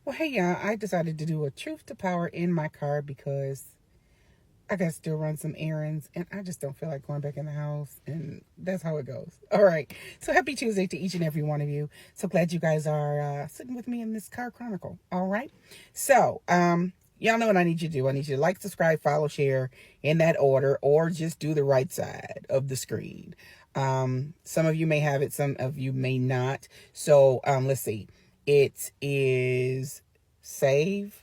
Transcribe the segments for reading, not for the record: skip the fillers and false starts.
Well, hey, y'all, I decided to do a truth to power in my car because I got to still run some errands and I just don't feel like going back in the house. And that's how it goes. All right. So happy Tuesday to each and every one of you. So glad you guys are sitting with me in this car chronicle. All right. So, y'all know what I need you to do. I need you to like, subscribe, follow, share in that order, or just do the right side of the screen. Some of you may have it, some of you may not. So, let's see. It is save,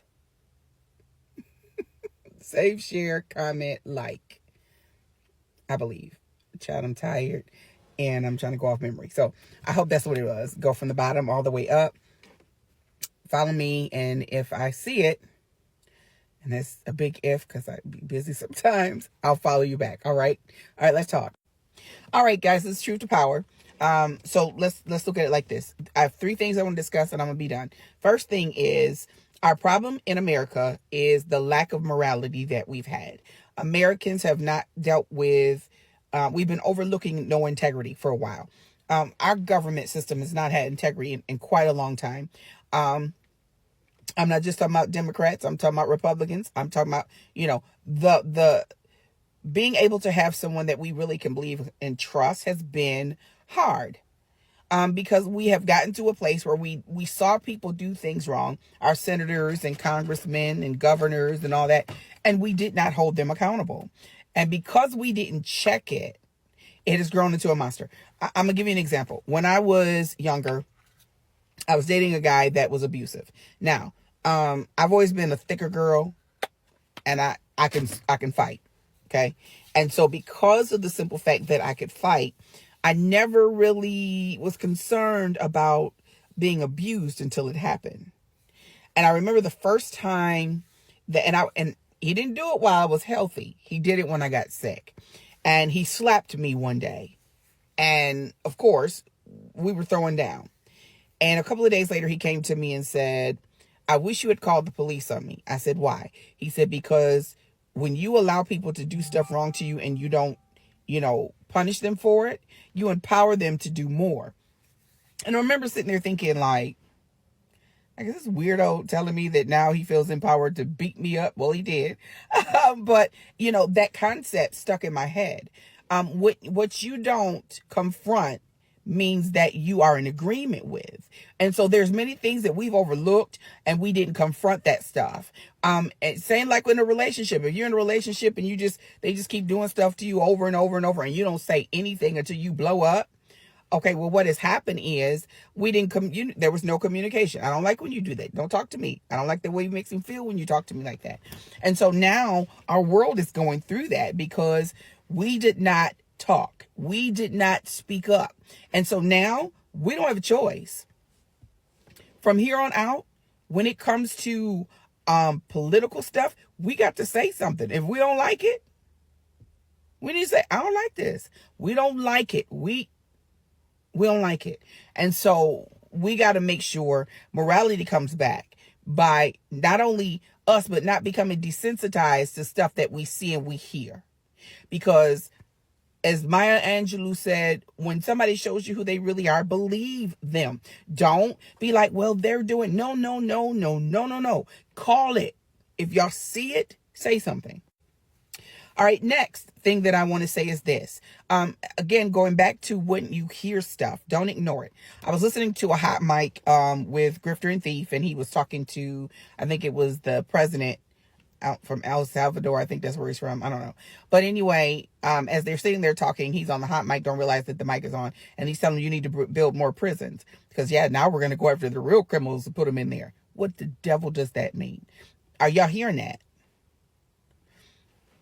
share, comment, like, I believe. Child, I'm tired and I'm trying to go off memory. So I hope that's what it was. Go from the bottom all the way up. Follow me. And if I see it, and that's a big if because I be busy sometimes, I'll follow you back. All right. All right. Let's talk. All right, guys. This is Truth to Power. So let's look at it like this. I have three things I want to discuss and I'm going to be done. First thing is our problem in America is the lack of morality that we've had. Americans have not dealt with, we've been overlooking no integrity for a while. Our government system has not had integrity in quite a long time. I'm not just talking about Democrats. I'm talking about Republicans. I'm talking about, the being able to have someone that we really can believe and trust has been hard. Because we have gotten to a place where we saw people do things wrong, our senators and congressmen and governors and all that, and we did not hold them accountable. And because we didn't check it, it has grown into a monster. I'm gonna give you an example. When I was younger, I was dating a guy that was abusive. Now, I've always been a thicker girl, and I can fight. Okay. And so because of the simple fact that I could fight, I never really was concerned about being abused until it happened. And I remember the first time that, and he didn't do it while I was healthy. He did it when I got sick. And he slapped me one day. And of course, we were throwing down. And a couple of days later, he came to me and said, I wish you had called the police on me. I said, why? He said, because when you allow people to do stuff wrong to you and you don't, punish them for it, you empower them to do more. And I remember sitting there thinking, like, I guess this weirdo telling me that now he feels empowered to beat me up. Well, he did. But, that concept stuck in my head. What you don't confront means that you are in agreement with. And so there's many things that we've overlooked and we didn't confront that stuff. And same like in a relationship. If you're in a relationship and they just keep doing stuff to you over and over and over and you don't say anything until you blow up. Okay, well, what has happened is we didn't there was no communication. I don't like when you do that. Don't talk to me. I don't like the way it makes me feel when you talk to me like that. And so now our world is going through that because we did not talk. We did not speak up. And so now we don't have a choice. From here on out, when it comes to political stuff, we got to say something. If we don't like it, we need to say, I don't like this. We don't like it. We don't like it. And so we got to make sure morality comes back by not only us, but not becoming desensitized to stuff that we see and we hear. Because as Maya Angelou said, when somebody shows you who they really are, believe them. Don't be like, well, they're doing no. Call it. If y'all see it, say something. All right, next thing that I want to say is this. Again, going back to when you hear stuff, don't ignore it. I was listening to a hot mic with Grifter and Thief, and he was talking to, I think it was the president out from El Salvador. I think that's where he's from. I don't know. But anyway, as they're sitting there talking, he's on the hot mic, don't realize that the mic is on, and he's telling them you need to build more prisons. Because, now we're going to go after the real criminals and put them in there. What the devil does that mean? Are y'all hearing that?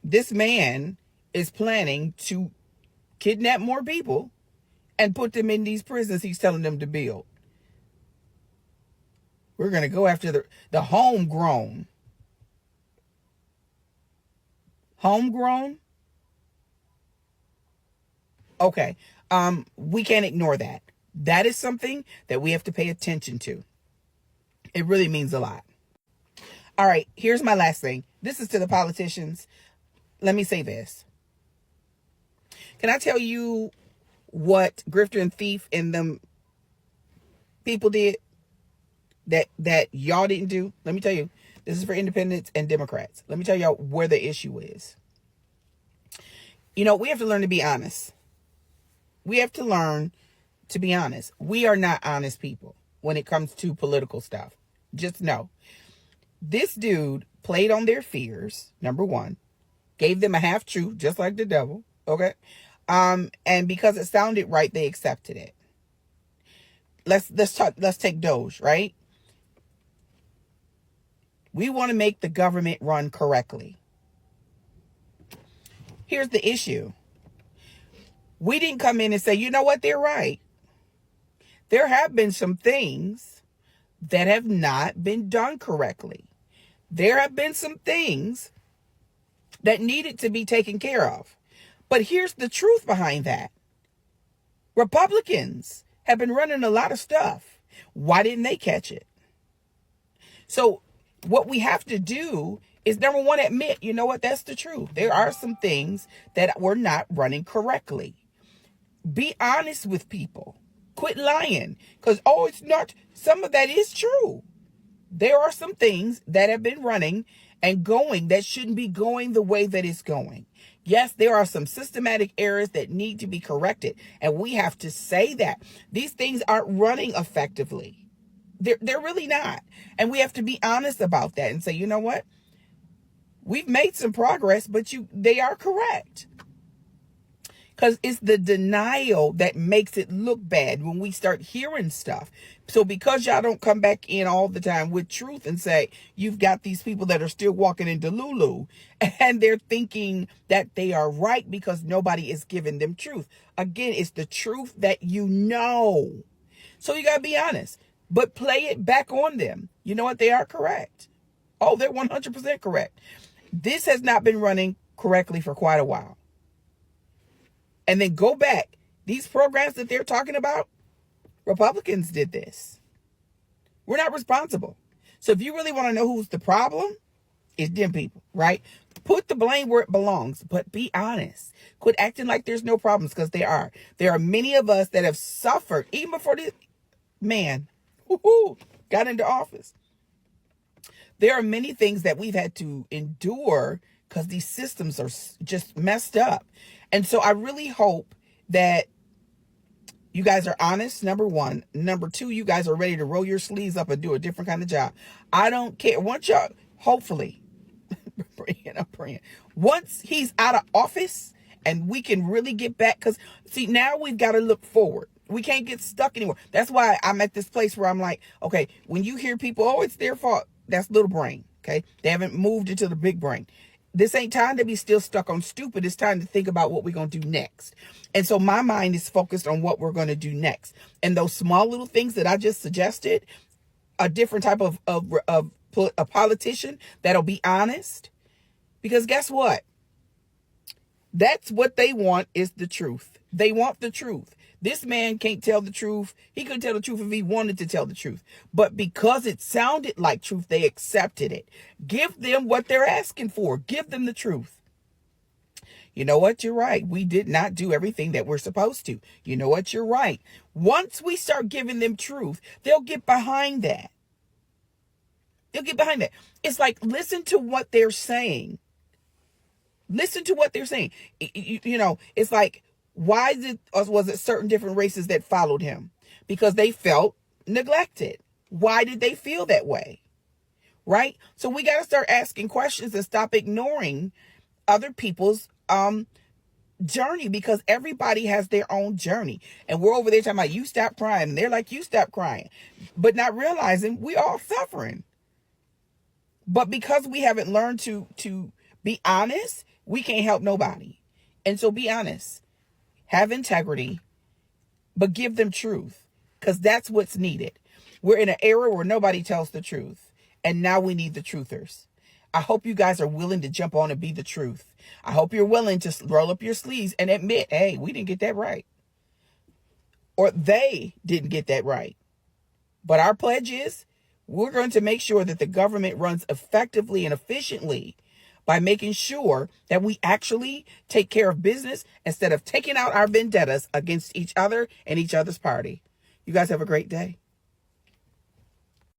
This man is planning to kidnap more people and put them in these prisons he's telling them to build. We're going to go after the homegrown. Homegrown? Okay. We can't ignore that. That is something that we have to pay attention to. It really means a lot. All right, here's my last thing. This is to the politicians. Let me say this. Can I tell you what Grifter and Thief and them people did? that y'all didn't do. Let me tell you, this is for independents and Democrats. Let me tell y'all where the issue is. You know, we have to learn to be honest. We have to learn to be honest. We are not honest people when it comes to political stuff. Just know. This dude played on their fears, number one. Gave them a half truth, just like the devil. Okay? And because it sounded right, they accepted it. Let's take Doge, right? We want to make the government run correctly. Here's the issue. We didn't come in and say, you know what, they're right. There have been some things that have not been done correctly. There have been some things that needed to be taken care of. But here's the truth behind that. Republicans have been running a lot of stuff. Why didn't they catch it? So what we have to do is, number one, admit, you know what, that's the truth. There are some things that were not running correctly. Be honest with people. Quit lying. Because, it's not. Some of that is true. There are some things that have been running and going that shouldn't be going the way that it's going. Yes, there are some systematic errors that need to be corrected. And we have to say that. These things aren't running effectively. They're really not. And we have to be honest about that and say, you know what? We've made some progress, but they are correct. Because it's the denial that makes it look bad when we start hearing stuff. So because y'all don't come back in all the time with truth and say, you've got these people that are still walking into Lulu and they're thinking that they are right because nobody is giving them truth. Again, it's the truth that you know. So you got to be honest, but play it back on them. You know what? They are correct. Oh, they're 100% correct. This has not been running correctly for quite a while. And then go back. These programs that they're talking about, Republicans did this. We're not responsible. So if you really want to know who's the problem, it's them people, right? Put the blame where it belongs, but be honest. Quit acting like there's no problems, because there are. There are many of us that have suffered, even before this man got into office. There are many things that we've had to endure because these systems are just messed up. And so I really hope that you guys are honest, number one. Number two, you guys are ready to roll your sleeves up and do a different kind of job. I don't care. Once y'all, hopefully, I'm praying. Once he's out of office and we can really get back, because, see, now we've got to look forward. We can't get stuck anymore. That's why I'm at this place where I'm like, okay, when you hear people, it's their fault, that's little brain, okay? They haven't moved into the big brain. This ain't time to be still stuck on stupid. It's time to think about what we're going to do next. And so my mind is focused on what we're going to do next. And those small little things that I just suggested, a different type of a politician that'll be honest. Because guess what? That's what they want, is the truth. They want the truth. This man can't tell the truth. He couldn't tell the truth if he wanted to tell the truth. But because it sounded like truth, they accepted it. Give them what they're asking for. Give them the truth. You know what? You're right. We did not do everything that we're supposed to. You know what? You're right. Once we start giving them truth, they'll get behind that. They'll get behind that. It's like, listen to what they're saying. Listen to what they're saying. You know, it's like, why was it certain different races that followed him? Because they felt neglected. Why did they feel that way? Right? So we got to start asking questions and stop ignoring other people's journey, because everybody has their own journey. And we're over there talking about, you stop crying. And they're like, you stop crying. But not realizing we all suffering. But because we haven't learned to be honest, we can't help nobody. And so be honest. Have integrity, but give them truth, because that's what's needed. We're in an era where nobody tells the truth, and now we need the truthers. I hope you guys are willing to jump on and be the truth. I hope you're willing to roll up your sleeves and admit, hey, we didn't get that right. Or they didn't get that right. But our pledge is, we're going to make sure that the government runs effectively and efficiently by making sure that we actually take care of business instead of taking out our vendettas against each other and each other's party. You guys have a great day.